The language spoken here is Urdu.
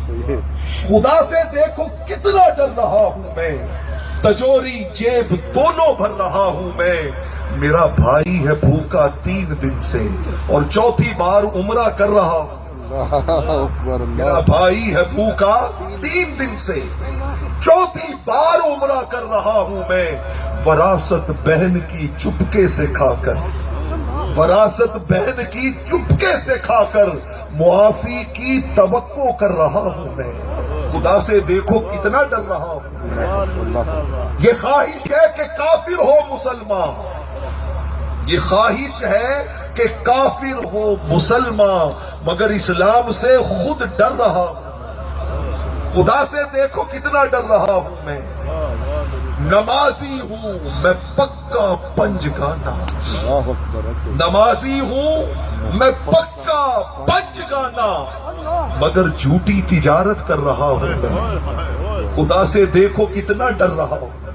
خدا سے دیکھو کتنا ڈر رہا ہوں میں، تجوری جیب دونوں بھر رہا ہوں میں، میرا بھائی ہے بھوکا 3 دن سے اور چوتھی بار عمرہ کر رہا ہوں، میرا بھائی ہے بھوکا 3 دن سے چوتھی بار عمرہ کر رہا ہوں میں، وراثت بہن کی چپکے سے کھا کر، وراثت بہن کی چپکے سے کھا کر معافی کی توقع کر رہا ہوں میں، خدا سے دیکھو کتنا ڈر رہا ہوں۔ یہ خواہش ہے کہ کافر ہو مسلمان، یہ خواہش ہے کہ کافر ہو مسلمان، مگر اسلام سے خود ڈر رہا ہوں۔ خدا سے دیکھو کتنا ڈر رہا ہوں میں، نمازی ہوں میں پکا پنج گانا، نمازی ہوں میں پکا پنج گانا، مگر جھوٹی تجارت کر رہا ہوں میں، خدا سے دیکھو کتنا ڈر رہا ہوں۔